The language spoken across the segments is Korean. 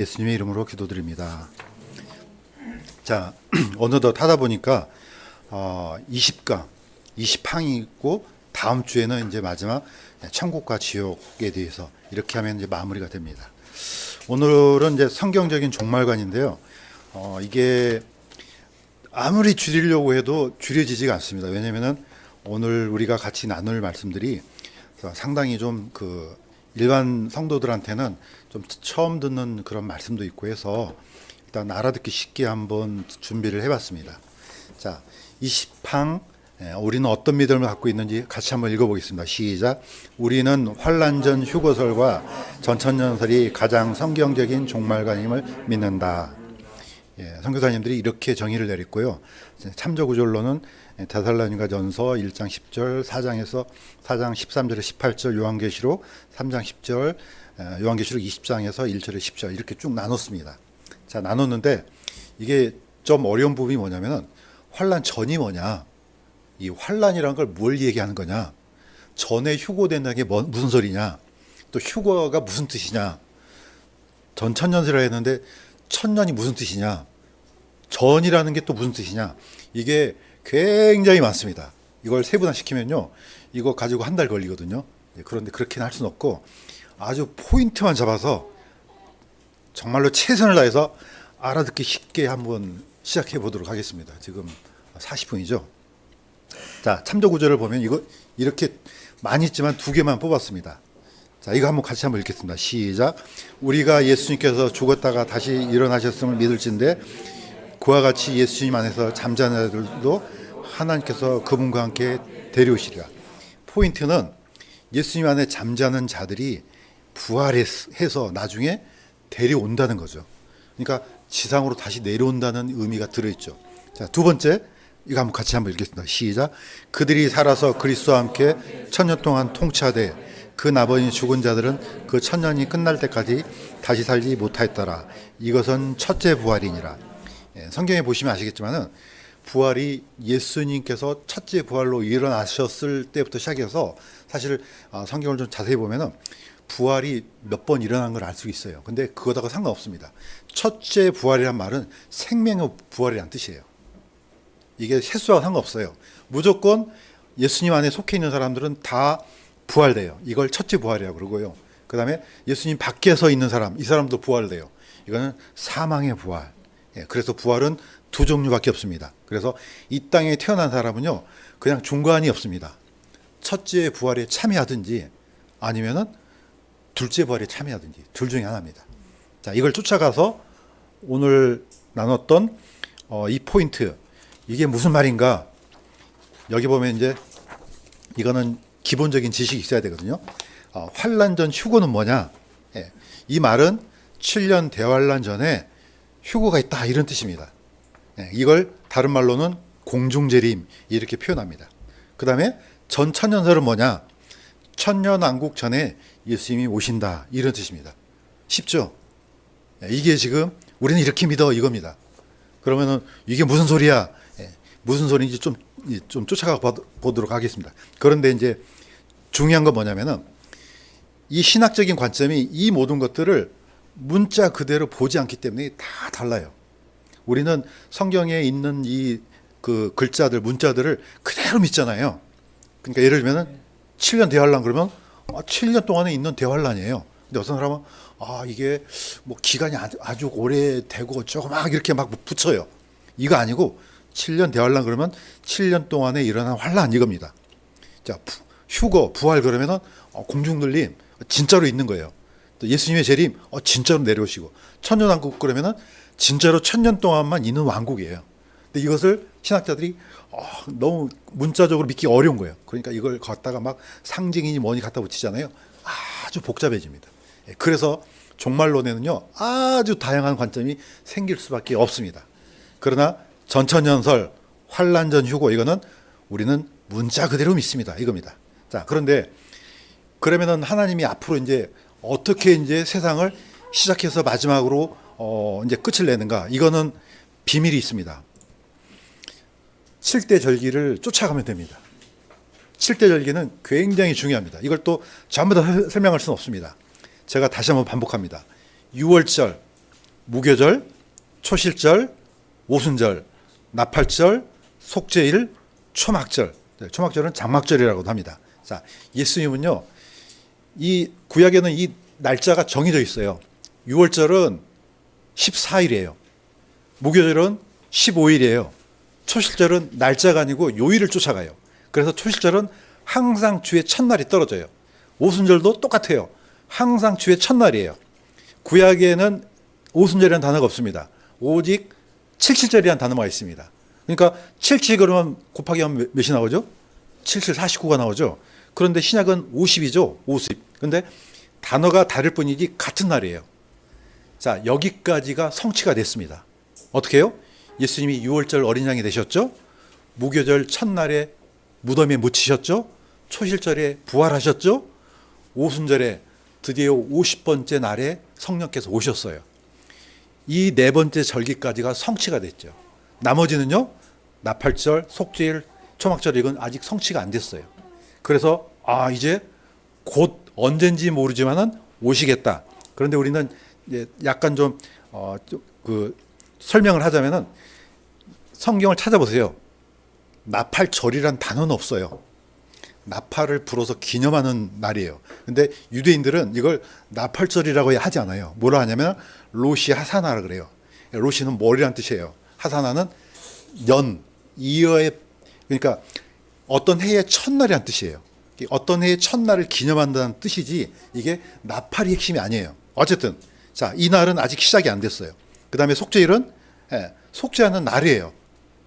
예수님의 이름으로 기도드립니다. 자, 어느덧 하다 보니까 20강, 20항이 있고 다음 주에는 이제 마지막 천국과 지옥에 대해서 이렇게 하면 이제 마무리가 됩니다. 오늘은 이제 성경적인 종말관인데요. 이게 아무리 줄이려고 해도 줄여지지가 않습니다. 왜냐면은 오늘 우리가 같이 나눌 말씀들이 상당히 좀 일반 성도들한테는 좀 처음 듣는 그런 말씀도 있고 해서 일단 알아듣기 쉽게 한번 준비를 해봤습니다. 자, 20항 우리는 어떤 믿음을 갖고 있는지 같이 한번 읽어보겠습니다. 시작. 우리는 환난전 휴거설과 전천년설이 가장 성경적인 종말관임을 믿는다. 선교사님들이 이렇게 정의를 내렸고요. 참조구절로는 데살로니가전서 1장 10절, 4장 13절에 18절, 요한계시록 3장 10절, 요한계시록 20장에서 1절에 10절 이렇게 쭉 나눴습니다. 자, 나눴는데 이게 좀 어려운 부분이 뭐냐면은 환난 전이 뭐냐, 이 환난이라는 걸 뭘 얘기하는 거냐, 전에 휴거된다는 게 무슨 소리냐, 또 휴거가 무슨 뜻이냐, 전천년이라 했는데 천년이 무슨 뜻이냐, 전이라는 게 또 무슨 뜻이냐, 이게 굉장히 많습니다. 이걸 세분화시키면요, 이거 가지고 한 달 걸리거든요. 그런데 그렇게는 할 수는 없고 아주 포인트만 잡아서 정말로 최선을 다해서 알아듣기 쉽게 한번 시작해 보도록 하겠습니다. 지금 40분이죠. 자, 참조 구절을 보면 이거 이렇게 많이 있지만 두 개만 뽑았습니다. 자, 이거 같이 한번 읽겠습니다. 시작. 우리가 예수님께서 죽었다가 다시 일어나셨음을 믿을진데 그와 같이 예수님 안에서 잠자는 자들도 하나님께서 그분과 함께 데려오시리라. 포인트는 예수님 안에 잠자는 자들이 부활해서 나중에 데려온다는 거죠. 그러니까 지상으로 다시 내려온다는 의미가 들어있죠. 자, 두 번째, 이거 같이 한번 읽겠습니다. 시작. 그들이 살아서 그리스도와 함께 천년 동안 통치하되 그 나머지 죽은 자들은 그 천년이 끝날 때까지 다시 살지 못하였더라. 이것은 첫째 부활이니라. 성경에 보시면 아시겠지만은 부활이 예수님께서 첫째 부활로 일어나셨을 때부터 시작해서 사실 성경을 좀 자세히 보면은 부활이 몇 번 일어난 걸 알 수 있어요. 근데 그거다가 상관없습니다. 첫째 부활이란 말은 생명의 부활이란 뜻이에요. 이게 횟수와 상관없어요. 무조건 예수님 안에 속해 있는 사람들은 다 부활돼요. 이걸 첫째 부활이라고 그러고요. 그 다음에 예수님 밖에서 있는 사람, 이 사람도 부활돼요. 이거는 사망의 부활. 그래서 부활은 두 종류밖에 없습니다. 그래서 이 땅에 태어난 사람은요, 그냥 중간이 없습니다. 첫째 부활에 참여하든지 아니면은 둘째 부활에 참여하든지 둘 중에 하나입니다. 자, 이걸 쫓아가서 오늘 나눴던 이 포인트, 이게 무슨 말인가? 여기 보면 이제 이거는 기본적인 지식이 있어야 되거든요. 환난전 휴거는 뭐냐? 이 말은 7년 대환란 전에 휴거가 있다, 이런 뜻입니다. 이걸 다른 말로는 공중재림 이렇게 표현합니다. 그 다음에 전천년설은 뭐냐? 천년왕국 전에 예수님이 오신다, 이런 뜻입니다. 쉽죠? 이게 지금 우리는 이렇게 믿어, 이겁니다. 그러면은 이게 무슨 소리야? 무슨 소리인지 좀 쫓아가 보도록 하겠습니다. 그런데 이제 중요한 건 뭐냐면은 이 신학적인 관점이 이 모든 것들을 문자 그대로 보지 않기 때문에 다 달라요. 우리는 성경에 있는 이 글자들, 문자들을 그대로 믿잖아요. 그러니까 예를 들면은 7년 대환란 그러면 7년 동안에 있는 대환란이에요. 근데 어떤 사람은 이게 뭐 기간이 아주 오래되고 조금 이렇게 막 붙여요. 이거 아니고 7년 대환란 그러면 7년 동안에 일어난 환란, 이겁니다. 자, 휴거, 부활 그러면은 공중들림 진짜로 있는 거예요. 또 예수님의 재림 진짜로 내려오시고, 천년왕국 그러면은 진짜로 천년 동안만 있는 왕국이에요. 근데 이것을 신학자들이 너무 문자적으로 믿기 어려운 거예요. 그러니까 이걸 갖다가 막 상징이니 뭐니 갖다 붙이잖아요. 아주 복잡해집니다. 그래서 종말론에는요, 아주 다양한 관점이 생길 수밖에 없습니다. 그러나 전천년설, 환난전 휴거, 이거는 우리는 문자 그대로 믿습니다, 이겁니다. 자, 그런데 그러면은 하나님이 앞으로 이제 어떻게 이제 세상을 시작해서 마지막으로 이제 끝을 내는가? 이거는 비밀이 있습니다. 7대 절기를 쫓아가면 됩니다. 7대 절기는 굉장히 중요합니다. 이걸 또 전부 다 설명할 수는 없습니다. 제가 다시 한번 반복합니다. 6월절, 무교절, 초실절, 오순절, 나팔절, 속죄일, 초막절. 초막절은 장막절이라고도 합니다. 자, 예수님은요, 이 구약에는 이 날짜가 정해져 있어요. 유월절은 14일이에요. 무교절은 15일이에요. 초실절은 날짜가 아니고 요일을 쫓아가요. 그래서 초실절은 항상 주의 첫날이 떨어져요. 오순절도 똑같아요. 항상 주의 첫날이에요. 구약에는 오순절이라는 단어가 없습니다. 오직 칠칠절이라는 단어가 있습니다. 그러니까 77 그러면 곱하기 하면 몇이 나오죠? 77, 49가 나오죠. 그런데 신약은 50이죠. 50. 그런데 단어가 다를 뿐이지 같은 날이에요. 자, 여기까지가 성취가 됐습니다. 어떻게 해요? 예수님이 6월절 어린 양이 되셨죠. 무교절 첫날에 무덤에 묻히셨죠. 초실절에 부활하셨죠. 오순절에 드디어 50번째 날에 성령께서 오셨어요. 이 네 번째 절기까지가 성취가 됐죠. 나머지는요, 나팔절, 속죄일, 초막절 이건 아직 성취가 안 됐어요. 그래서 이제 곧 언젠지 모르지만은 오시겠다. 그런데 우리는 약간 좀 설명을 하자면은 성경을 찾아보세요. 나팔절이란 단어는 없어요. 나팔을 불어서 기념하는 날이에요. 근데 유대인들은 이걸 나팔절이라고 하지 않아요. 뭐라 하냐면 로시 하사나라 그래요. 로시는 머리란 뜻이에요. 하사나는 연, 이어의, 그러니까 어떤 해의 첫날이란 뜻이에요. 어떤 해의 첫날을 기념한다는 뜻이지 이게 나팔이 핵심이 아니에요. 어쨌든 자, 이 날은 아직 시작이 안 됐어요. 그 다음에 속죄일은 속죄하는 날이에요.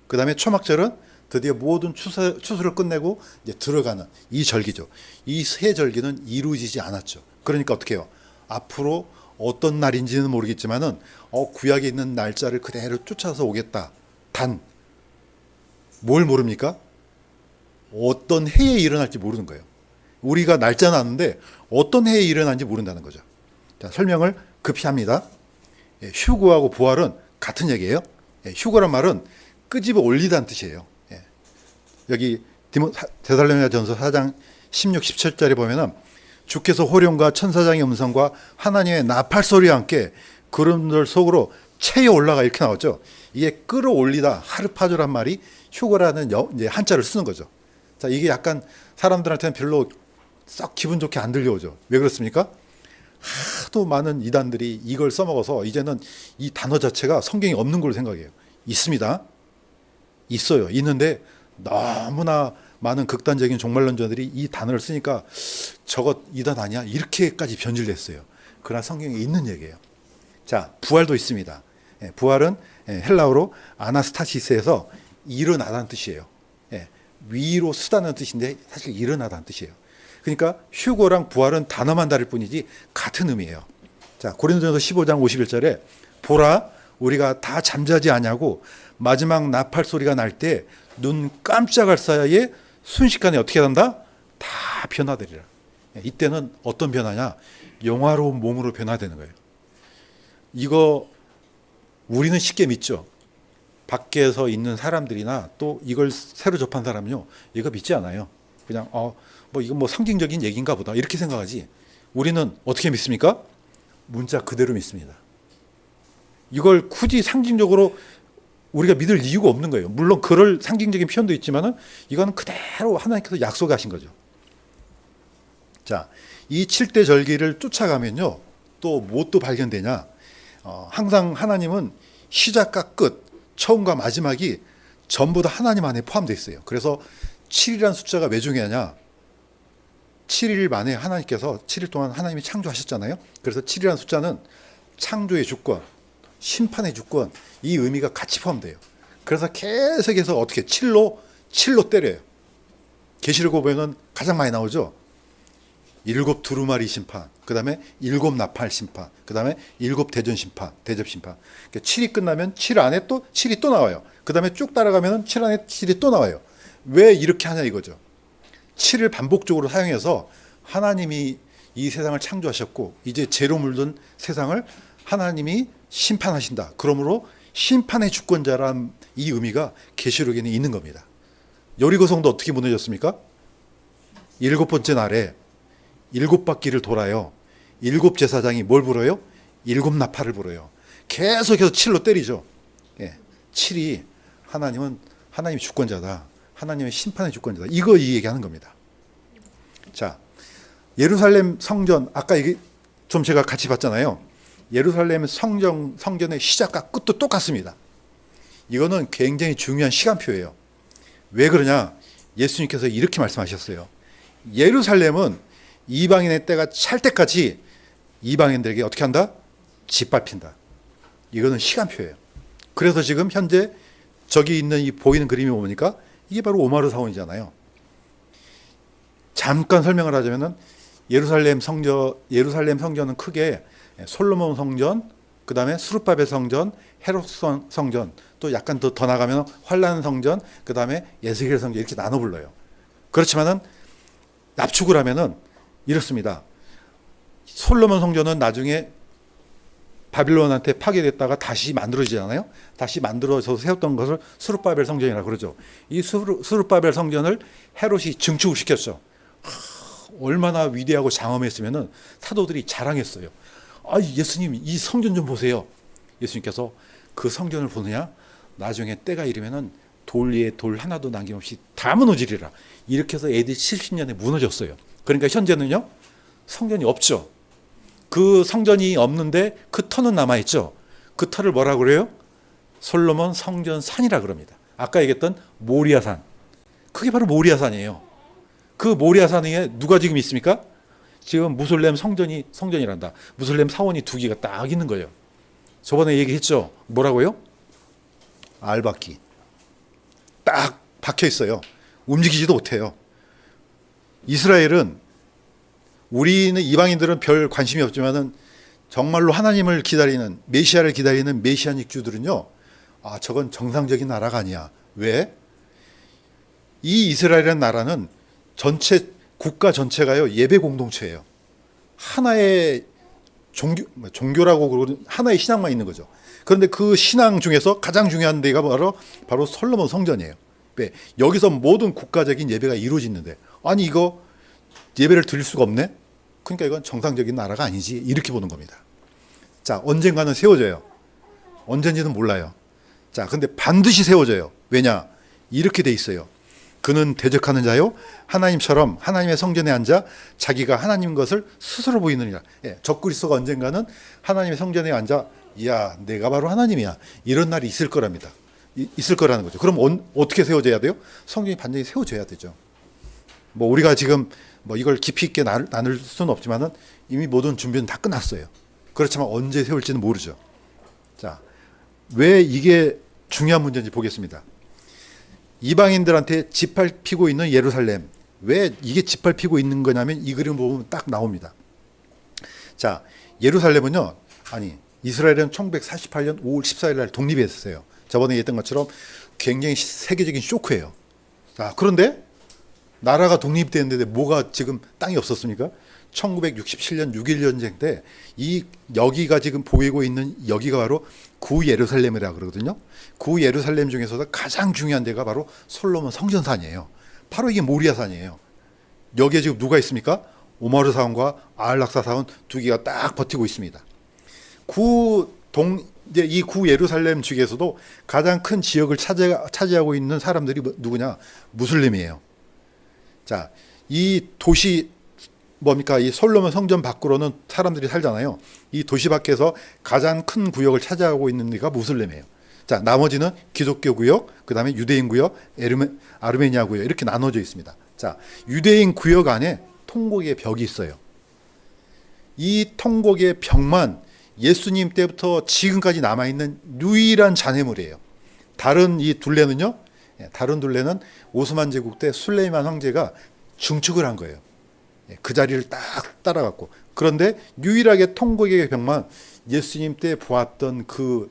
그 다음에 초막절은 드디어 모든 추수를 끝내고 이제 들어가는 이 절기죠. 이 세 절기는 이루어지지 않았죠. 그러니까 어떻게 해요? 앞으로 어떤 날인지는 모르겠지만은 구약에 있는 날짜를 그대로 쫓아서 오겠다. 단 뭘 모릅니까? 어떤 해에 일어날지 모르는 거예요. 우리가 날짜는 아는데 어떤 해에 일어난지 모른다는 거죠. 자, 설명을 급히 합니다. 휴거하고 부활은 같은 얘기예요. 휴거란 말은 끄집어 올리다는 뜻이에요. 여기 데살로니가전서 4장 16, 17절에 보면은 주께서 호령과 천사장의 음성과 하나님의 나팔 소리와 함께 구름들 속으로 채여 올라가 이렇게 나왔죠. 이게 끌어올리다 하르파조란 말이 휴거라는 이제 한자를 쓰는 거죠. 자, 이게 약간 사람들한테는 별로 썩 기분 좋게 안 들려오죠. 왜 그렇습니까? 하도 많은 이단들이 이걸 써먹어서 이제는 이 단어 자체가 성경에 없는 걸로 생각해요. 있습니다. 있어요. 있는데 너무나 많은 극단적인 종말론자들이 이 단어를 쓰니까 저것 이단 아니야? 이렇게까지 변질됐어요. 그러나 성경에 있는 얘기예요. 자, 부활도 있습니다. 부활은 헬라어로 아나스타시스에서 일어나다는 뜻이에요. 위로 쓰다는 뜻인데 사실 일어나다는 뜻이에요. 그러니까 휴거랑 부활은 단어만 다를 뿐이지 같은 의미예요. 자, 고린도전서 15장 51절에 보라 우리가 다 잠자지 아니하고 마지막 나팔 소리가 날 때 눈 깜짝할 사이에 순식간에 어떻게 한다? 다 변화되리라. 이때는 어떤 변화냐? 영화로운 몸으로 변화되는 거예요. 이거 우리는 쉽게 믿죠. 밖에서 있는 사람들이나 또 이걸 새로 접한 사람은요, 이거 믿지 않아요. 그냥 이건 뭐 상징적인 얘기인가 보다 이렇게 생각하지. 우리는 어떻게 믿습니까? 문자 그대로 믿습니다. 이걸 굳이 상징적으로 우리가 믿을 이유가 없는 거예요. 물론 그럴 상징적인 표현도 있지만은 이거는 그대로 하나님께서 약속하신 거죠. 자, 이 7대 절기를 쫓아가면요, 또 무엇도 발견되냐? 항상 하나님은 시작과 끝, 처음과 마지막이 전부 다 하나님 안에 포함되어 있어요. 그래서 7이라는 숫자가 왜 중요하냐? 7일 만에 하나님께서 7일 동안 하나님이 창조하셨잖아요. 그래서 7이라는 숫자는 창조의 주권, 심판의 주권, 이 의미가 같이 포함돼요. 그래서 계속해서 어떻게 7로 때려요. 계시록 보면은 가장 많이 나오죠. 7 두루마리 심판, 그 다음에 7 나팔 심판, 그 다음에 7 대전 심판, 대접 심판. 그러니까 7이 끝나면 7 안에 또 7이 또 나와요. 그 다음에 쭉 따라가면 7 안에 7이 또 나와요. 왜 이렇게 하냐 이거죠. 7을 반복적으로 사용해서 하나님이 이 세상을 창조하셨고 이제 죄로 물든 세상을 하나님이 심판하신다. 그러므로 심판의 주권자란 이 의미가 계시록에는 있는 겁니다. 여리고성도 어떻게 무너졌습니까? 7번째 날에 7바퀴를 돌아요. 7 제사장이 뭘 불어요? 7 나팔을 불어요. 계속해서 칠로 때리죠. 예, 칠이 하나님이 주권자다. 하나님의 심판의 주권자다. 이거 이 얘기하는 겁니다. 자, 예루살렘 성전 아까 이게 좀 제가 같이 봤잖아요. 예루살렘 성전의 시작과 끝도 똑같습니다. 이거는 굉장히 중요한 시간표예요. 왜 그러냐? 예수님께서 이렇게 말씀하셨어요. 예루살렘은 이방인의 때가 찰 때까지 이방인들에게 어떻게 한다? 짓밟힌다. 이거는 시간표예요. 그래서 지금 현재 저기 있는 이 보이는 그림이 뭡니까? 이게 바로 오마르 사원이잖아요. 잠깐 설명을 하자면은 예루살렘 성전은 크게 솔로몬 성전, 그 다음에 스룹바벨 성전, 헤롯 성전, 또 약간 더 나가면 환란 성전, 그 다음에 에스겔 성전 이렇게 나눠 불러요. 그렇지만은 납축을 하면은 이렇습니다. 솔로몬 성전은 나중에 바빌론한테 파괴됐다가 다시 만들어지잖아요. 다시 만들어서 세웠던 것을 스룹바벨 성전이라고 그러죠. 이 스룹바벨 성전을 헤롯이 증축을 시켰죠. 얼마나 위대하고 장엄했으면은 사도들이 자랑했어요. 아, 예수님 이 성전 좀 보세요. 예수님께서 그 성전을 보느냐? 나중에 때가 이르면은 돌 위에 돌 하나도 남김없이 다 무너지리라. 이렇게 해서 AD 70년에 무너졌어요. 그러니까 현재는요, 성전이 없죠. 그 성전이 없는데 그 터는 남아있죠. 그 터를 뭐라고 그래요? 솔로몬 성전산이라 그럽니다. 아까 얘기했던 모리아산. 그게 바로 모리아산이에요. 그 모리아산 위에 누가 지금 있습니까? 지금 무슬렘 성전이란다. 무슬렘 사원이 두 개가 딱 있는 거예요. 저번에 얘기했죠. 뭐라고요? 알바끼. 딱 박혀 있어요. 움직이지도 못해요. 이스라엘은 우리는 이방인들은 별 관심이 없지만은 정말로 하나님을 기다리는 메시아를 기다리는 메시아닉 주들은요. 아, 저건 정상적인 나라가 아니야. 왜? 이 이스라엘이라는 나라는 전체 국가 전체가요 예배 공동체예요. 하나의 종교라고 그러고 하나의 신앙만 있는 거죠. 그런데 그 신앙 중에서 가장 중요한 데가 바로 솔로몬 성전이에요. 왜? 여기서 모든 국가적인 예배가 이루어지는데 아니 이거 예배를 드릴 수가 없네? 그러니까 이건 정상적인 나라가 아니지 이렇게 보는 겁니다. 자, 언젠가는 세워져요. 언젠지는 몰라요. 자, 근데 반드시 세워져요. 왜냐? 이렇게 돼 있어요. 그는 대적하는 자요 하나님처럼 하나님의 성전에 앉아 자기가 하나님 것을 스스로 보이느니라. 예, 적그리스도가 언젠가는 하나님의 성전에 앉아 이야 내가 바로 하나님이야 이런 날이 있을 거랍니다. 있을 거라는 거죠. 그럼 어떻게 세워져야 돼요? 성전이 반드시 세워져야 되죠. 뭐 우리가 지금 뭐 이걸 깊이 있게 나눌 수는 없지만은 이미 모든 준비는 다 끝났어요. 그렇지만 언제 세울지는 모르죠. 자, 왜 이게 중요한 문제인지 보겠습니다. 이방인들한테 짓밟히고 있는 예루살렘. 왜 이게 짓밟히고 있는 거냐면 이 그림 보면 딱 나옵니다. 자, 예루살렘은요. 아니, 이스라엘은 1948년 5월 14일 날 독립했어요. 저번에 얘기했던 것처럼 굉장히 세계적인 쇼크예요. 자, 그런데 나라가 독립됐는데 뭐가 지금 땅이 없었습니까? 1967년 6.1 전쟁 때 여기가 지금 보이고 있는 여기가 바로 구 예루살렘이라고 그러거든요. 구 예루살렘 중에서도 가장 중요한 데가 바로 솔로몬 성전산이에요. 바로 이게 모리아산이에요. 여기에 지금 누가 있습니까? 오마르 사원과 아알락사 사원 두 개가 딱 버티고 있습니다. 이 구 예루살렘 지역에서도 가장 큰 지역을 차지하고 있는 사람들이 누구냐? 무슬림이에요. 자, 이 도시 뭡니까? 이 솔로몬 성전 밖으로는 사람들이 살잖아요. 이 도시 밖에서 가장 큰 구역을 차지하고 있는 데가 무슬림이에요. 자, 나머지는 기독교 구역, 그 다음에 유대인 구역, 아르메니아 구역 이렇게 나눠져 있습니다. 자, 유대인 구역 안에 통곡의 벽이 있어요. 이 통곡의 벽만 예수님 때부터 지금까지 남아있는 유일한 잔해물이에요. 다른 둘레는 오스만 제국 때 술레이만 황제가 증축을 한 거예요. 그 자리를 딱 따라갔고. 그런데 유일하게 통곡의 벽만 예수님 때 보았던 그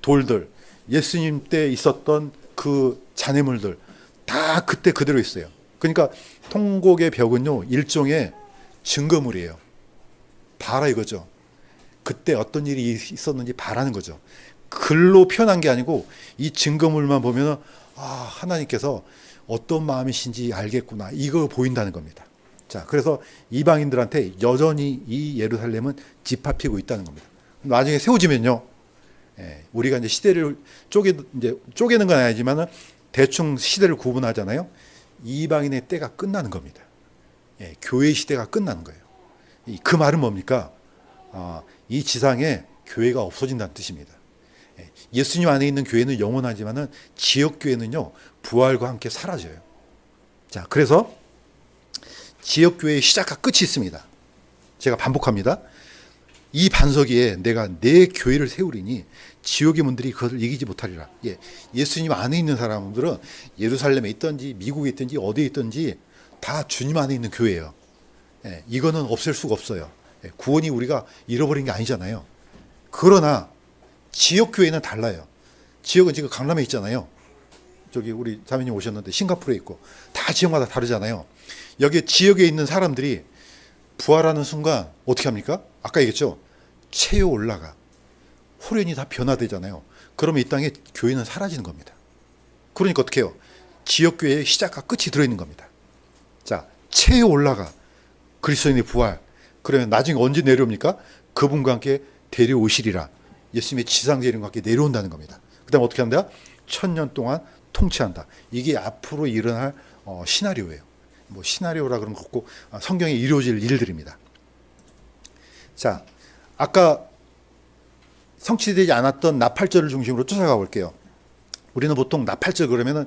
돌들, 예수님 때 있었던 그 잔해물들 다 그때 그대로 있어요. 그러니까 통곡의 벽은요 일종의 증거물이에요. 봐라 이거죠. 그때 어떤 일이 있었는지 봐라는 거죠. 글로 표현한 게 아니고 이 증거물만 보면 하나님께서 어떤 마음이신지 알겠구나. 이거 보인다는 겁니다. 자, 그래서 이방인들한테 여전히 이 예루살렘은 짓밟히고 있다는 겁니다. 나중에 세워지면요. 우리가 이제 시대를 쪼개는 건 아니지만은 대충 시대를 구분하잖아요. 이방인의 때가 끝나는 겁니다. 교회 시대가 끝나는 거예요. 그 말은 뭡니까? 이 지상에 교회가 없어진다는 뜻입니다. 예수님 안에 있는 교회는 영원하지만은 지역 교회는요 부활과 함께 사라져요. 자, 그래서 지역 교회의 시작과 끝이 있습니다. 제가 반복합니다. 이 반석 위에 내가 내 교회를 세우리니 지옥의 문들이 그것을 이기지 못하리라. 예수님 안에 있는 사람들은 예루살렘에 있든지 미국에 있든지 어디에 있든지 다 주님 안에 있는 교회예요. 이거는 없앨 수가 없어요. 구원이 우리가 잃어버린 게 아니잖아요. 그러나 지역 교회는 달라요. 지역은 지금 강남에 있잖아요. 저기 우리 자매님 오셨는데 싱가포르에 있고 다 지역마다 다르잖아요. 여기 지역에 있는 사람들이 부활하는 순간 어떻게 합니까? 아까 얘기했죠. 체요 올라가. 호련이 다 변화되잖아요. 그러면 이 땅에 교회는 사라지는 겁니다. 그러니까 어떻게 해요? 지역교회의 시작과 끝이 들어있는 겁니다. 자, 체요 올라가. 그리스도인의 부활. 그러면 나중에 언제 내려옵니까? 그분과 함께 데려오시리라. 예수님의 지상재림과 함께 내려온다는 겁니다. 그 다음에 어떻게 한다? 1000년 동안 통치한다. 이게 앞으로 일어날 시나리오예요. 뭐 시나리오라 그러면 없고 성경에 이루어질 일들입니다. 자, 아까 성취되지 않았던 나팔절을 중심으로 쫓아가 볼게요. 우리는 보통 나팔절 그러면은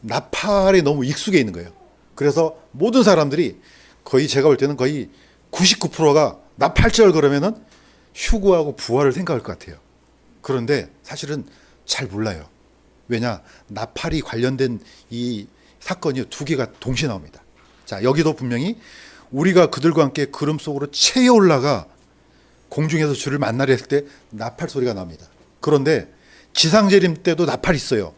나팔에 너무 익숙해 있는 거예요. 그래서 모든 사람들이 거의 제가 볼 때는 거의 99%가 나팔절 그러면은 휴거하고 부활을 생각할 것 같아요. 그런데 사실은 잘 몰라요. 왜냐? 나팔이 관련된 이 사건이 두 개가 동시에 나옵니다. 자, 여기도 분명히 우리가 그들과 함께 구름 속으로 채어 올라가 공중에서 주를 만나려 했을 때 나팔 소리가 납니다. 그런데 지상재림 때도 나팔이 있어요.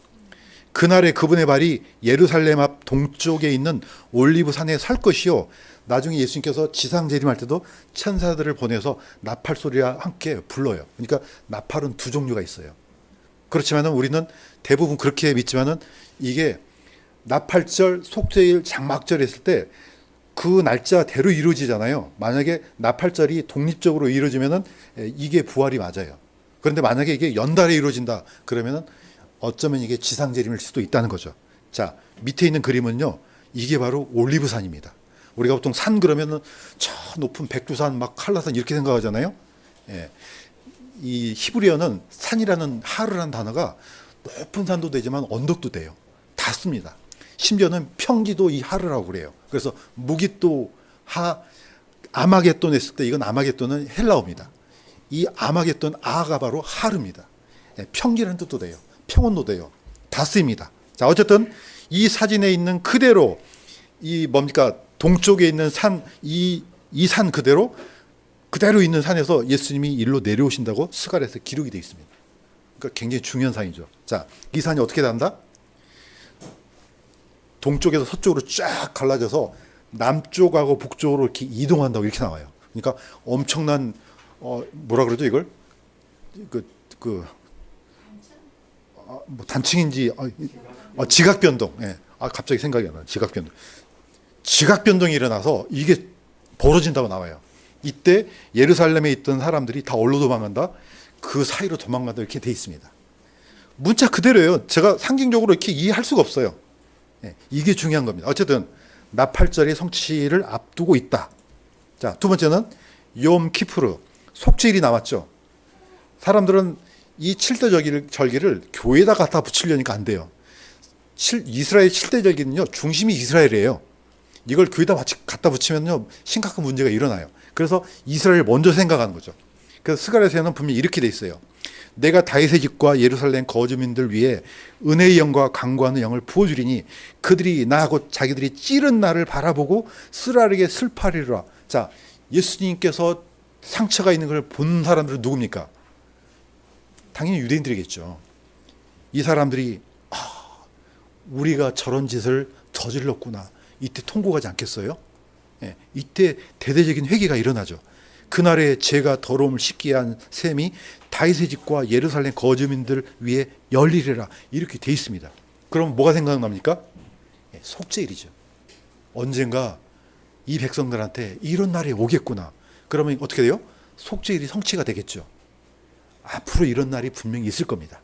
그날에 그분의 발이 예루살렘 앞 동쪽에 있는 올리브 산에 설 것이요. 나중에 예수님께서 지상재림할 때도 천사들을 보내서 나팔 소리와 함께 불러요. 그러니까 나팔은 두 종류가 있어요. 그렇지만 우리는 대부분 그렇게 믿지만은 이게 나팔절, 속죄일, 장막절 했을 때 그 날짜대로 이루어지잖아요. 만약에 나팔절이 독립적으로 이루어지면은 이게 부활이 맞아요. 그런데 만약에 이게 연달아 이루어진다 그러면은 어쩌면 이게 지상재림일 수도 있다는 거죠. 자, 밑에 있는 그림은요. 이게 바로 올리브산입니다. 우리가 보통 산 그러면은 저 높은 백두산, 막 한라산 이렇게 생각하잖아요. 이 히브리어는 산이라는 하르라는 단어가 높은 산도 되지만 언덕도 돼요. 다 씁니다. 심지어는 평지도 이 하르라고 그래요. 그래서 무깃도 아마겟돈 했을 때 이건 아마겟돈은 헬라어입니다. 이 아마겟돈 아가 바로 하르입니다. 평지라는 뜻도 돼요. 평원도 돼요. 다 쓰입니다. 자, 어쨌든 이 사진에 있는 그대로 이 뭡니까? 동쪽에 있는 산, 이 산 그대로 있는 산에서 예수님이 일로 내려오신다고 스가랴에서 기록이 되어 있습니다. 그러니까 굉장히 중요한 산이죠. 자, 이 산이 어떻게 난다? 동쪽에서 서쪽으로 쫙 갈라져서 남쪽하고 북쪽으로 이렇게 이동한다고 이렇게 나와요. 그러니까 엄청난 뭐라 그러죠 이걸? 뭐 단층인지 지각 변동. 갑자기 생각이 안 나요. 지각 변동. 지각 변동이 일어나서 이게 벌어진다고 나와요. 이때 예루살렘에 있던 사람들이 다 어디로 도망간다? 그 사이로 도망간다 이렇게 돼 있습니다. 문자 그대로예요. 제가 상징적으로 이렇게 이해할 수가 없어요. 이게 중요한 겁니다. 어쨌든 나팔절의 성취를 앞두고 있다. 자, 두 번째는 욤 키푸르, 속죄일이 남았죠. 사람들은 이 7대 절기를 교회에다 갖다 붙이려니까 안 돼요. 이스라엘 7대 절기는요, 중심이 이스라엘이에요. 이걸 교회에다 갖다 붙이면요, 심각한 문제가 일어나요. 그래서 이스라엘을 먼저 생각하는 거죠. 그래서 스가랴서에는 분명히 이렇게 돼 있어요. 내가 다윗의 집과 예루살렘 거주민들 위해 은혜의 영과 강구하는 영을 부어주리니 그들이 나하고 자기들이 찌른 나를 바라보고 쓰라리게 슬퍼하리라. 자, 예수님께서 상처가 있는 걸 본 사람들은 누굽니까? 당연히 유대인들이겠죠. 이 사람들이 우리가 저런 짓을 저질렀구나. 이때 통곡하지 않겠어요? 이때 대대적인 회개가 일어나죠. 그날에 죄가 더러움을 씻게 한 셈이 다윗의 집과 예루살렘 거주민들 위에 열리리라 이렇게 돼 있습니다. 그럼 뭐가 생각납니까? 속죄일이죠. 언젠가 이 백성들한테 이런 날이 오겠구나. 그러면 어떻게 돼요? 속죄일이 성취가 되겠죠. 앞으로 이런 날이 분명히 있을 겁니다.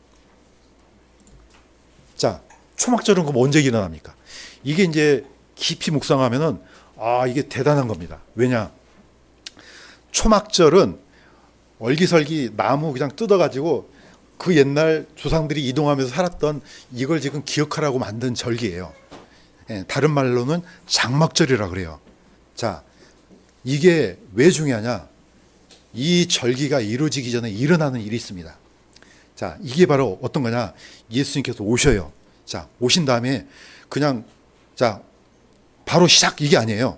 자, 초막절은 그럼 언제 일어납니까? 이게 이제 깊이 묵상하면은 이게 대단한 겁니다. 왜냐? 초막절은 얼기설기 나무 그냥 뜯어가지고 그 옛날 조상들이 이동하면서 살았던 이걸 지금 기억하라고 만든 절기예요. 다른 말로는 장막절이라 그래요. 자, 이게 왜 중요하냐? 이 절기가 이루어지기 전에 일어나는 일이 있습니다. 자, 이게 바로 어떤 거냐? 예수님께서 오셔요. 자, 오신 다음에 그냥 자, 바로 시작 이게 아니에요.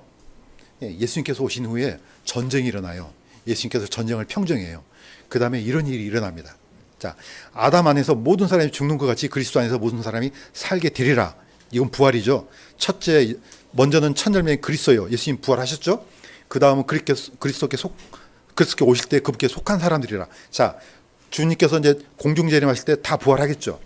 예수님께서 오신 후에 전쟁이 일어나요. 예수님께서 전쟁을 평정해요. 그 다음에 이런 일이 일어납니다. 자, 아담 안에서 모든 사람이 죽는 것 같이 그리스도 안에서 모든 사람이 살게 되리라. 이건 부활이죠. 첫째, 먼저는 첫 열매인 그리스도예요. 예수님 부활하셨죠? 그 다음은 그리스도께 오실 때 그분께 속한 사람들이라. 자, 주님께서 이제 공중재림하실 때 다 부활하겠죠.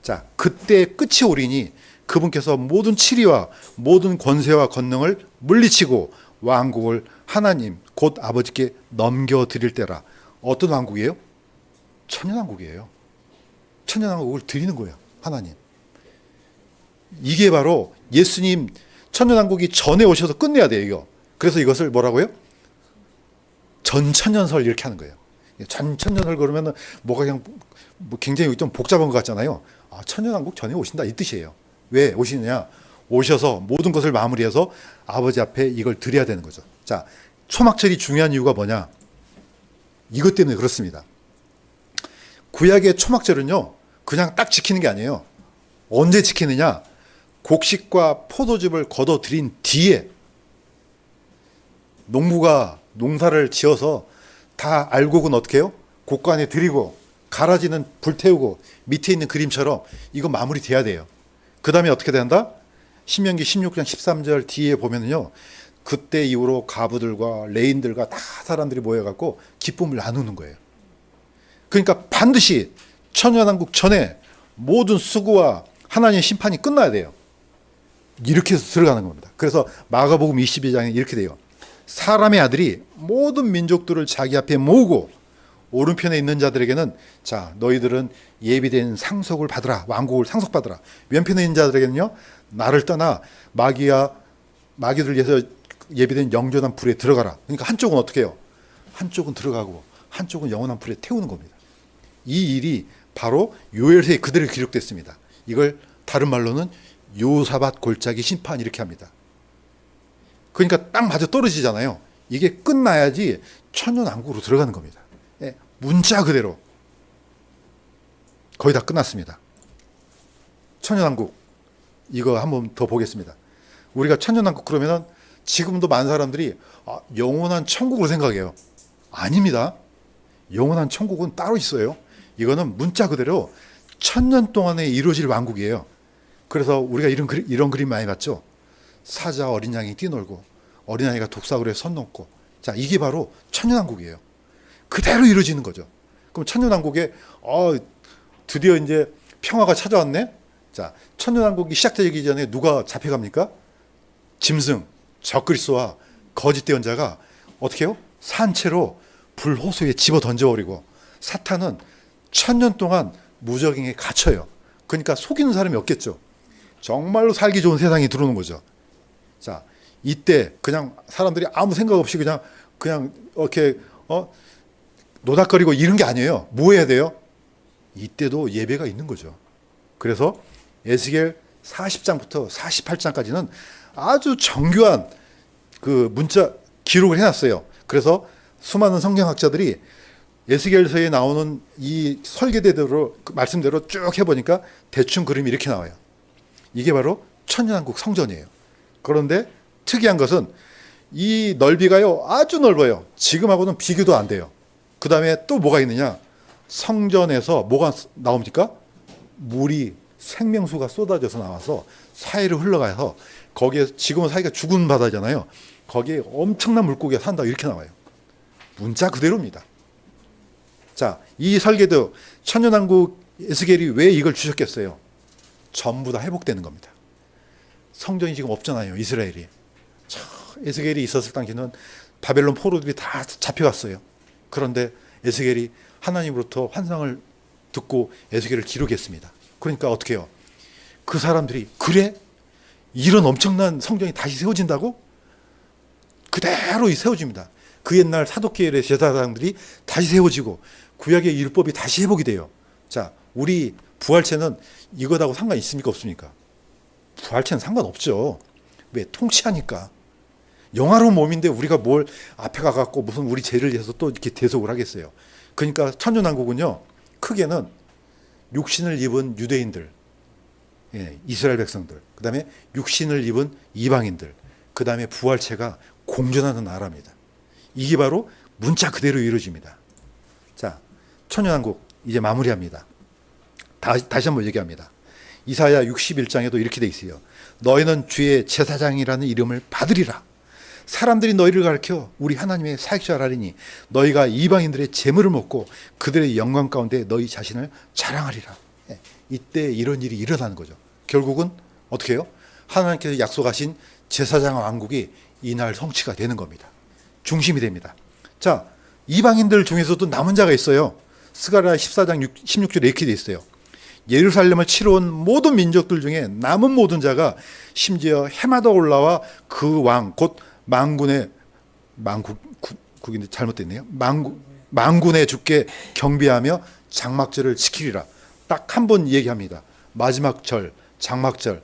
자, 그때 끝이 오리니 그분께서 모든 치리와 모든 권세와 권능을 물리치고 왕국을 하나님 곧 아버지께 넘겨드릴 때라. 어떤 왕국이에요? 천년왕국이에요. 천년왕국을 드리는 거예요. 하나님. 이게 바로 예수님 천년왕국이 전에 오셔서 끝내야 돼요. 이거. 그래서 이것을 뭐라고요? 전천년설 이렇게 하는 거예요. 전천년설 그러면은 뭐가 그냥 굉장히 좀 복잡한 것 같잖아요. 천년왕국 전에 오신다 이 뜻이에요. 왜 오시느냐? 오셔서 모든 것을 마무리해서 아버지 앞에 이걸 드려야 되는 거죠. 자, 초막절이 중요한 이유가 뭐냐? 이것 때문에 그렇습니다. 구약의 초막절은요, 그냥 딱 지키는 게 아니에요. 언제 지키느냐? 곡식과 포도즙을 걷어 들인 뒤에 농부가 농사를 지어서 다 알곡은 어떻게 해요? 곡간에 들이고 가라지는 불태우고 밑에 있는 그림처럼 이거 마무리 돼야 돼요. 그 다음에 어떻게 된다? 신명기 16장 13절 뒤에 보면은요, 그때 이후로 가부들과 레인들과 다 사람들이 모여갖고 기쁨을 나누는 거예요. 그러니까 반드시 천년왕국 전에 모든 수고와 하나님의 심판이 끝나야 돼요. 이렇게 해서 들어가는 겁니다. 그래서 마가복음 22장에 이렇게 돼요. 사람의 아들이 모든 민족들을 자기 앞에 모으고 오른편에 있는 자들에게는 자, 너희들은 예비된 상속을 받으라. 왕국을 상속받으라. 왼편에 있는 자들에게는요, 나를 떠나 마귀들 위해서 예비된 영존한 불에 들어가라. 그러니까 한쪽은 어떻게 해요? 한쪽은 들어가고 한쪽은 영원한 불에 태우는 겁니다. 이 일이 바로 요엘서에 그대로 기록됐습니다. 이걸 다른 말로는 요사밧 골짜기 심판 이렇게 합니다. 그러니까 딱 맞아 떨어지잖아요. 이게 끝나야지 천년왕국으로 들어가는 겁니다. 문자 그대로 거의 다 끝났습니다. 천년왕국 이거 한번 더 보겠습니다. 우리가 천년왕국 그러면은 지금도 많은 사람들이 영원한 천국으로 생각해요. 아닙니다. 영원한 천국은 따로 있어요. 이거는 문자 그대로 천년 동안에 이루어질 왕국이에요. 그래서 우리가 이런 그림 많이 봤죠. 사자 어린 양이 뛰놀고 어린아이가 독사굴에 손 놓고, 자, 이게 바로 천년왕국이에요. 그대로 이루어지는 거죠. 그럼 천년왕국에 드디어 이제 평화가 찾아왔네. 자, 천년왕국이 시작되기 전에 누가 잡혀갑니까? 짐승, 적그리스도와 거짓 대언자가 어떻게 해요? 산채로 불호수에 집어 던져버리고 사탄은 천년 동안 무적행에 갇혀요. 그러니까 속이는 사람이 없겠죠. 정말로 살기 좋은 세상이 들어오는 거죠. 자, 이때 그냥 사람들이 아무 생각 없이 그냥 이렇게 노닥거리고 이런 게 아니에요. 뭐 해야 돼요? 이때도 예배가 있는 거죠. 그래서 에스겔 40장부터 48장까지는 아주 정교한 그 문자 기록을 해놨어요. 그래서 수많은 성경학자들이 에스겔서에 나오는 이 설계대로 말씀대로 쭉 해보니까 대충 그림이 이렇게 나와요. 이게 바로 천년왕국 성전이에요. 그런데 특이한 것은 이 넓이가요 아주 넓어요. 지금하고는 비교도 안 돼요. 그 다음에 또 뭐가 있느냐? 성전에서 뭐가 나옵니까? 물이 생명수가 쏟아져서 나와서 사이로 흘러가서 거기에 지금은 사이가 죽은 바다잖아요. 거기에 엄청난 물고기가 산다 이렇게 나와요. 문자 그대로입니다. 자, 이 설계도 천년왕국 에스겔이 왜 이걸 주셨겠어요? 전부 다 회복되는 겁니다. 성전이 지금 없잖아요. 이스라엘이. 에스겔이 있었을 당시는 바벨론 포로들이 다 잡혀갔어요. 그런데 에스겔이 하나님으로부터 환상을 듣고 에스겔을 기록했습니다. 그러니까 어떻게 해요? 그 사람들이 그래? 이런 엄청난 성전이 다시 세워진다고? 그대로 세워집니다. 그 옛날 사독계열의 제사장들이 다시 세워지고 구약의 율법이 다시 회복이 돼요. 자, 우리 부활체는 이거하고 상관 있습니까? 없습니까? 부활체는 상관없죠. 왜? 통치하니까. 영화로운 몸인데 우리가 뭘 앞에 가갖고 무슨 우리 죄를 위해서 또 이렇게 대속을 하겠어요. 그러니까 천년왕국은요, 크게는 육신을 입은 유대인들, 예, 이스라엘 백성들, 그 다음에 육신을 입은 이방인들, 그 다음에 부활체가 공존하는 나라입니다. 이게 바로 문자 그대로 이루어집니다. 자, 천년왕국 이제 마무리합니다. 다시 한번 얘기합니다. 이사야 61장에도 이렇게 돼 있어요. 너희는 주의 제사장이라는 이름을 받으리라. 사람들이 너희를 가르쳐 우리 하나님의 사역자라 하리니 너희가 이방인들의 재물을 먹고 그들의 영광 가운데 너희 자신을 자랑하리라. 예, 이때 이런 일이 일어나는 거죠. 결국은 어떻게 해요? 하나님께서 약속하신 제사장 왕국이 이날 성취가 되는 겁니다. 중심이 됩니다. 자, 이방인들 중에서도 남은 자가 있어요. 스가랴 14장 16절에 이렇게 돼 있어요. 예루살렘을 치러온 모든 민족들 중에 남은 모든 자가 심지어 해마다 올라와 그 왕 곧 망군의 국인데 잘못됐네요. 망군의 주께 경배하며 장막절을 지키리라. 딱 한 번 얘기합니다. 마지막 절, 장막절.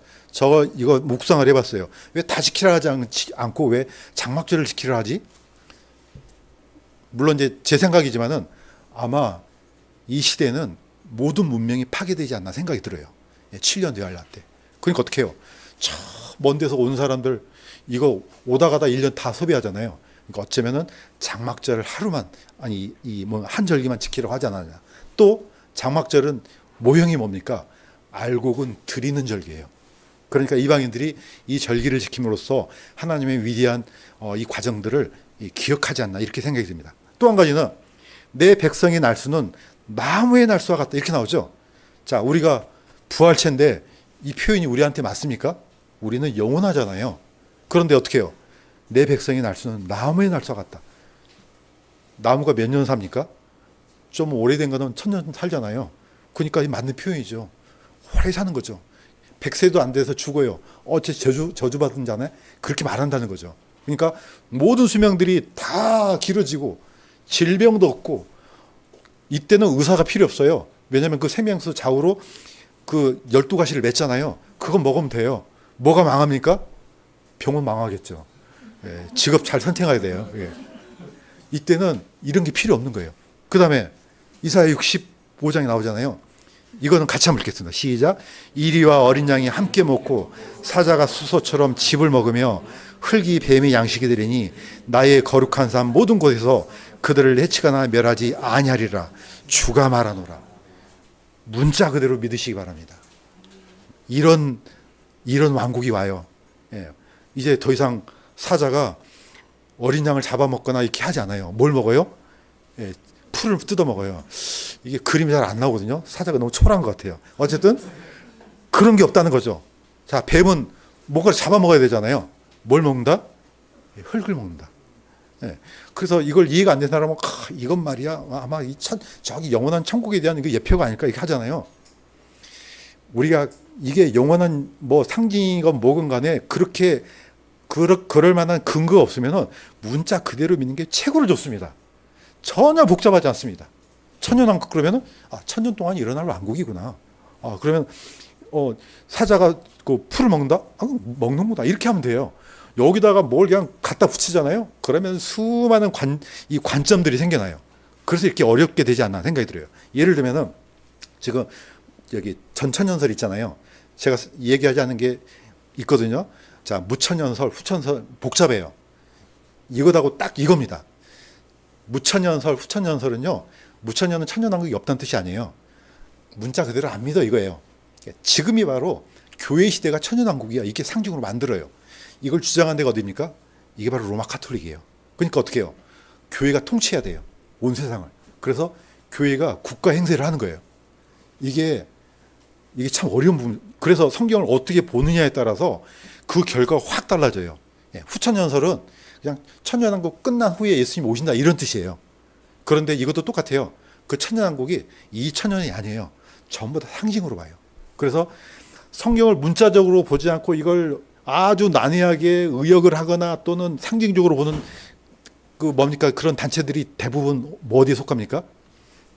이거 묵상을 해봤어요. 왜 다 지키라 하지 않고 왜 장막절을 지키라 하지? 물론 이제 제 생각이지만은 아마 이 시대는 모든 문명이 파괴되지 않나 생각이 들어요. 7년 뒤에 할라 때. 그러니까 어떻게 해요? 저 먼 데서 온 사람들 이거 오다 가다 1년 다 소비하잖아요. 그러니까 어쩌면은 장막절을 하루만 아니 이 뭐 한 절기만 지키라고 하지 않았냐. 또 장막절은 모형이 뭡니까? 알곡은 드리는 절기예요. 그러니까 이방인들이 이 절기를 지킴으로써 하나님의 위대한 이 과정들을 기억하지 않나 이렇게 생각이 듭니다. 또 한 가지는 내 백성의 날수는 나무의 날수와 같다 이렇게 나오죠. 자, 우리가 부활체인데 이 표현이 우리한테 맞습니까? 우리는 영원하잖아요. 그런데 어떻게 해요? 내 백성의 날수는 나무의 날수와 같다. 나무가 몇 년 삽니까? 좀 오래된 거는 1000년 살잖아요. 그러니까 맞는 표현이죠. 오래 사는 거죠. 100세도 안 돼서 죽어요. 어째 저주받은 자네? 그렇게 말한다는 거죠. 그러니까 모든 수명들이 다 길어지고 질병도 없고 이때는 의사가 필요 없어요. 왜냐하면 그 생명수 좌우로 그 12가시를 맺잖아요. 그건 먹으면 돼요. 뭐가 망합니까? 병은 망하겠죠. 예, 직업 잘 선택해야 돼요. 예. 이때는 이런 게 필요 없는 거예요. 그 다음에 이사야 65장에 나오잖아요. 이거는 같이 한번 읽겠습니다. 시작. 이리와 어린 양이 함께 먹고 사자가 수소처럼 즙을 먹으며 흙이 뱀의 양식이 되리니 나의 거룩한 삶 모든 곳에서 그들을 해치거나 멸하지 아니하리라. 주가 말하노라. 문자 그대로 믿으시기 바랍니다. 이런 왕국이 와요. 예. 이제 더 이상 사자가 어린 양을 잡아먹거나 이렇게 하지 않아요. 뭘 먹어요? 예. 풀을 뜯어 먹어요. 이게 그림이 잘 안 나오거든요. 사자가 너무 초라한 것 같아요. 어쨌든 그런 게 없다는 거죠. 자, 뱀은 뭔가를 잡아먹어야 되잖아요. 뭘 먹는다? 흙을 먹는다. 예. 그래서 이걸 이해가 안 되는 사람은 이건 말이야 아마 저기 영원한 천국에 대한 예표가 아닐까 이렇게 하잖아요. 우리가 이게 영원한 뭐 상징이건 뭐건 간에 그렇게 그럴 만한 근거가 없으면은 문자 그대로 믿는 게 최고로 좋습니다. 전혀 복잡하지 않습니다. 천년왕국 그러면은 천년 동안 일어날 왕국이구나. 그러면 사자가 그 풀을 먹는다? 먹는 거다. 이렇게 하면 돼요. 여기다가 뭘 그냥 갖다 붙이잖아요. 그러면 수많은 관점들이 생겨나요. 그래서 이렇게 어렵게 되지 않나 생각이 들어요. 예를 들면은 지금 여기 전천연설 있잖아요. 제가 얘기하지 않은 게 있거든요. 자, 무천연설, 후천설 복잡해요. 이거하고 딱 이겁니다. 무천연설, 후천연설은요. 무천년은 천년왕국이 없다는 뜻이 아니에요. 문자 그대로 안 믿어 이거예요. 지금이 바로 교회 시대가 천년왕국이야. 이게 상징으로 만들어요. 이걸 주장한 데가 어디입니까? 이게 바로 로마 카톨릭이에요. 그러니까 어떻게 해요? 교회가 통치해야 돼요. 온 세상을. 그래서 교회가 국가 행세를 하는 거예요. 이게 참 어려운 부분. 그래서 성경을 어떻게 보느냐에 따라서 그 결과가 확 달라져요. 후천연설은 그냥 천년왕국 끝난 후에 예수님이 오신다 이런 뜻이에요. 그런데 이것도 똑같아요. 그 천년왕국이 2000년이 아니에요. 전부 다 상징으로 봐요. 그래서 성경을 문자적으로 보지 않고 이걸 아주 난해하게 의역을 하거나 또는 상징적으로 보는 그 뭡니까 그런 단체들이 대부분 뭐 어디에 속합니까?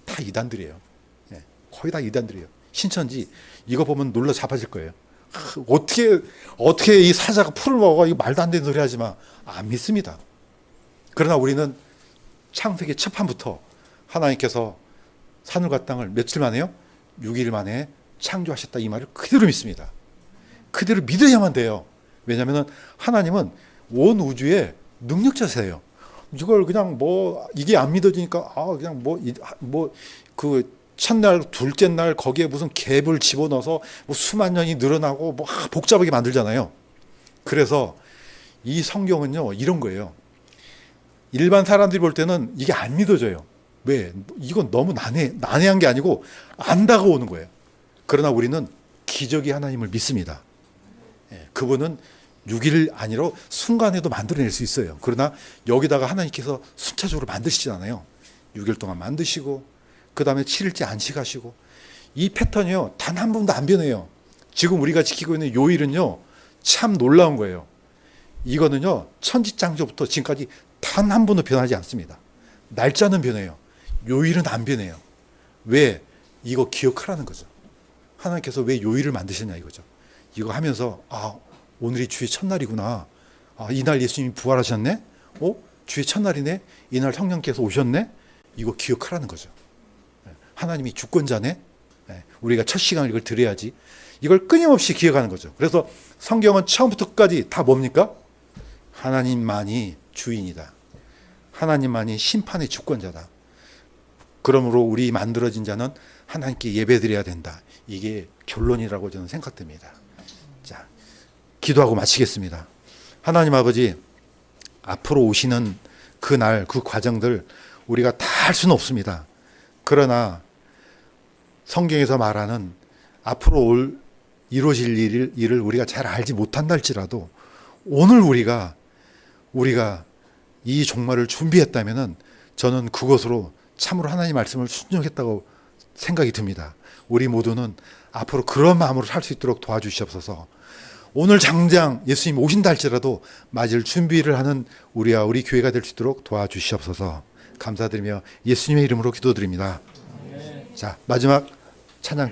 다 이단들이에요. 예, 거의 다 이단들이에요. 신천지 이거 보면 놀라 자빠질 거예요. 어떻게 이 사자가 풀을 먹어? 이거 말도 안 되는 소리 하지 마. 안 믿습니다. 그러나 우리는 창세기 첫 판부터 하나님께서 하늘과 땅을 며칠 만에요? 6일 만에 창조하셨다 이 말을 그대로 믿습니다. 그대로 믿어야만 돼요. 왜냐하면 하나님은 온 우주의 능력자세요. 이걸 그냥 뭐 이게 안 믿어지니까 그냥 그 첫날 둘째 날 거기에 무슨 갭을 집어넣어서 뭐 수만 년이 늘어나고 뭐 복잡하게 만들잖아요. 그래서 이 성경은요 이런 거예요. 일반 사람들이 볼 때는 이게 안 믿어져요. 왜? 이건 너무 난해한 게 아니고 안 다가오는 거예요. 그러나 우리는 기적의 하나님을 믿습니다. 그분은 6일 아니라 순간에도 만들어낼 수 있어요. 그러나 여기다가 하나님께서 순차적으로 만드시지 않아요. 6일 동안 만드시고 그 다음에 7일째 안식하시고 이 패턴이요 단 한 번도 안 변해요. 지금 우리가 지키고 있는 요일은요 참 놀라운 거예요. 이거는요 천지창조부터 지금까지 단 한 번도 변하지 않습니다. 날짜는 변해요. 요일은 안 변해요. 왜? 이거 기억하라는 거죠. 하나님께서 왜 요일을 만드셨냐 이거죠. 이거 하면서 오늘이 주의 첫날이구나. 이날 예수님이 부활하셨네. 주의 첫날이네. 이날 성령께서 오셨네. 이거 기억하라는 거죠. 하나님이 주권자네. 우리가 첫 시간을 이걸 드려야지. 이걸 끊임없이 기억하는 거죠. 그래서 성경은 처음부터 끝까지 다 뭡니까? 하나님만이 주인이다. 하나님만이 심판의 주권자다. 그러므로 우리 만들어진 자는 하나님께 예배드려야 된다. 이게 결론이라고 저는 생각됩니다. 자, 기도하고 마치겠습니다. 하나님 아버지, 앞으로 오시는 그날, 그 과정들 우리가 다 할 수는 없습니다. 그러나 성경에서 말하는 앞으로 이루어질 일을 우리가 잘 알지 못한다 할지라도 오늘 우리가 이 종말을 준비했다면 저는 그것으로 참으로 하나님 말씀을 순종했다고 생각이 듭니다. 우리 모두는 앞으로 그런 마음으로 살 수 있도록 도와주시옵소서. 오늘 당장 예수님 오신다 할지라도 맞을 준비를 하는 우리와 우리 교회가 될 수 있도록 도와주시옵소서. 감사드리며 예수님의 이름으로 기도드립니다. 자, 마지막 찬양 드립니다.